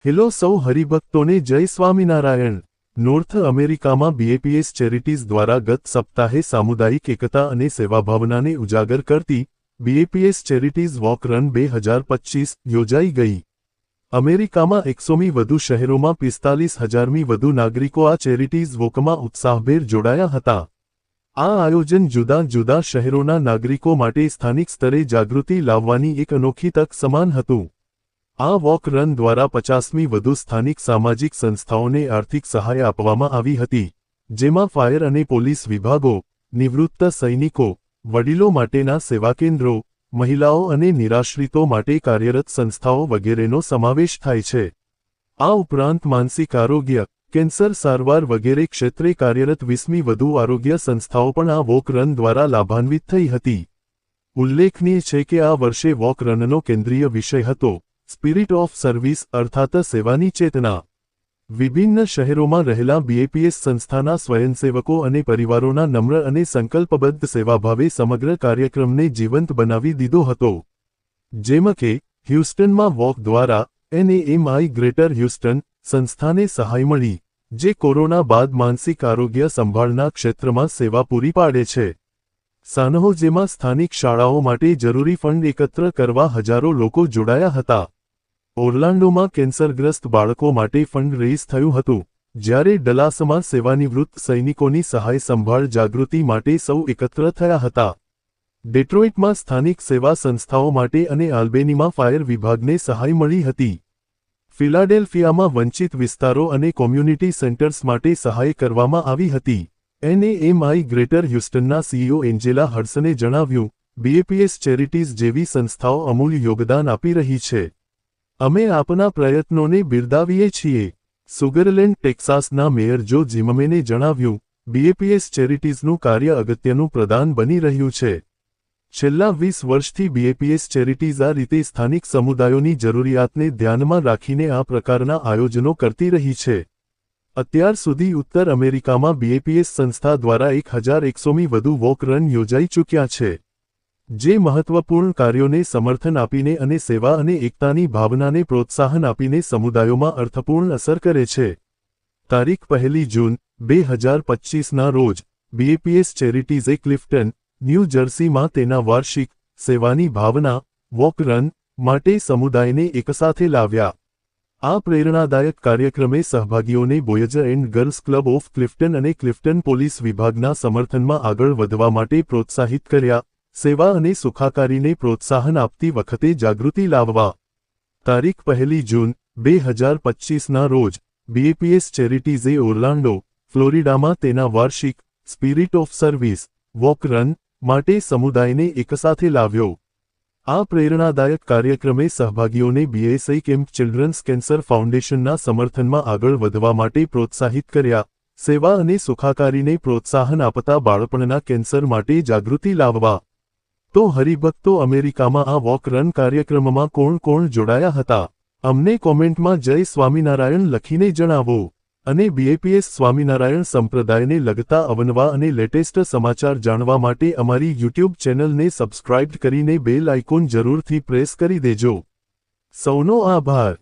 Hello સૌ હરિભક્તોને જય Swaminarayan. North અમેરિકામાં બીએપીએસ ચેરિટીઝ દ્વારા ગત સપ્તાહે સામુદાયિક એકતા અને સેવાભાવનાને ઉજાગર કરતી બીએપીએસ ચેરિટીઝ વોક રન 2025 યોજાઈ ગઈ। અમેરિકામાં 100મી વધુ શહેરોમાં 45,000મી વધુ નાગરિકો આ ચેરિટીઝ વોકમાં ઉત્સાહભેર જોડાયા હતા। આ આયોજન જુદા જુદા શહેરોના નાગરિકો માટે સ્થાનિક સ્તરે જાગૃતિ લાવવાની એક અનોખી તક સમાન હતું। આ વોક રન દ્વારા 50મી વધુ સ્થાનિક સામાજિક સંસ્થાઓને આર્થિક સહાય આપવામાં આવી હતી, જેમાં ફાયર અને પોલીસ વિભાગો, નિવૃત્ત સૈનિકો, વડીલો માટેના સેવા કેન્દ્રો, મહિલાઓ અને નિરાશ્રિતો માટે કાર્યરત સંસ્થાઓ વગેરેનો સમાવેશ થાય છે। આ ઉપરાંત માનસિક આરોગ્ય, કેન્સર સારવાર વગેરે ક્ષેત્રે કાર્યરત 20મી વધુ આરોગ્ય સંસ્થાઓ પણ આ વોક રન દ્વારા લાભાન્વિત થઈ હતી। ઉલ્લેખનીય છે કે આ વર્ષે વોક રનનો કેન્દ્રીય વિષય હતો સ્પિરિટ ઓફ સર્વિસ અર્થાત સેવાની ચેતના। વિભિન્ન શહેરોમાં રહેલા બીએપીએસ સંસ્થાના સ્વયંસેવકો અને પરિવારોના નમ્ર અને સંકલ્પબદ્ધ સેવાભાવે સમગ્ર કાર્યક્રમને જીવંત બનાવી દીધો હતો। જેમ કે હ્યુસ્ટનમાં વોક દ્વારા એનએએમઆઈ ગ્રેટર હ્યુસ્ટન સંસ્થાને સહાય મળી, જે કોરોના બાદ માનસિક આરોગ્ય સંભાળના ક્ષેત્રમાં સેવા પૂરી પાડે છે। સાનહોજેમાં સ્થાનિક શાળાઓ માટે જરૂરી ફંડ એકત્ર કરવા હજારો લોકો જોડાયા હતા। ઓર્લાન્ડોમાં કેન્સરગ્રસ્ત બાળકો માટે ફંડ રેઇઝ થયું હતું, જ્યારે ડલાસમાં સેવાનિવૃત્ત સૈનિકોની સહાય સંભાળ જાગૃતિ માટે સૌ એકત્ર થયા હતા। ડેટ્રોઇટમાં સ્થાનિક સેવા સંસ્થાઓ માટે અને આલ્બેનીમાં ફાયર વિભાગને સહાય મળી હતી। ફિલાડેલ્ફિયામાં વંચિત વિસ્તારો અને કોમ્યુનિટી સેન્ટર્સ માટે સહાય કરવામાં આવી હતી। એનએએમઆઈ ગ્રેટર હ્યુસ્ટનના સીઈઓ એન્જેલા હડસને જણાવ્યું, બીએપીએસ ચેરિટીઝ જેવી સંસ્થાઓ અમૂલ્ય યોગદાન આપી રહી છે। અમે આપના પ્રયત્નોને બિરદાવીએ છીએ। સુગરલેન્ડ ટેક્સાસના મેયર જો ઝિમમેને જણાવ્યું, બીએપીએસ ચેરિટીઝનું કાર્ય અગત્યનું પ્રદાન બની રહ્યું છે। છેલ્લા 20 વર્ષથી બીએપીએસ ચેરિટીઝ આ રીતે સ્થાનિક સમુદાયોની જરૂરિયાતને ધ્યાનમાં રાખીને આ પ્રકારના આયોજનો કરતી રહી છે। અત્યાર સુધી ઉત્તર અમેરિકામાં બીએપીએસ સંસ્થા દ્વારા 1100મી વધુ વોક રન યોજાઈ ચૂક્યા છે, જે મહત્વપૂર્ણ કાર્યોને સમર્થન આપીને અને સેવા અને એકતાની ભાવનાને પ્રોત્સાહન આપીને સમુદાયોમાં અર્થપૂર્ણ અસર કરે છે। તારીખ 1 જૂન 2025ના રોજ બીએપીએસ ચેરિટીઝે ક્લિફ્ટન, ન્યૂ જર્સીમાં તેના વાર્ષિક સેવાની ભાવના વોક રન માટે સમુદાયને એકસાથે લાવ્યા। આ પ્રેરણાદાયક કાર્યક્રમે સહભાગીઓને boys and girls club of Clifton અને ક્લિફ્ટન પોલીસ વિભાગના સમર્થનમાં આગળ વધવા માટે પ્રોત્સાહિત કર્યા। સેવા અને સુખાકારીને પ્રોત્સાહન આપતી વખતે જાગૃતિ લાવવા। તારીખ 1 જૂન 2025ના રોજ બીએપીએસ ચેરિટીઝે ઓર્લાન્ડો, ફ્લોરિડામાં તેના વાર્ષિક spirit of service walk run માટે સમુદાયને એકસાથે લાવ્યો। આ પ્રેરણાદાયક કાર્યક્રમે સહભાગીઓને બીએસઆઈ કેમ્પ ચિલ્ડ્રન્સ કેન્સર ફાઉન્ડેશનના સમર્થનમાં આગળ વધવા માટે પ્રોત્સાહિત કર્યા। સેવા અને સુખાકારીને પ્રોત્સાહન આપતા બાળપણના કેન્સર માટે જાગૃતિ લાવવા। તો હરિભક્તો, અમેરિકામાં આ વોક રન કાર્યક્રમમાં કોણ કોણ જોડાયા હતા? અમને કોમેન્ટમાં જય સ્વામિનારાયણ લખીને જણાવો। અને બીએપીએસ સ્વામિનારાયણ સંપ્રદાયને લગતા અવનવા અને લેટેસ્ટ સમાચાર જાણવા માટે અમારી યુટ્યુબ ચેનલને સબસ્ક્રાઇબ કરીને બેલ આઇકોન જરૂરથી પ્રેસ કરી દેજો। સૌનો આભાર।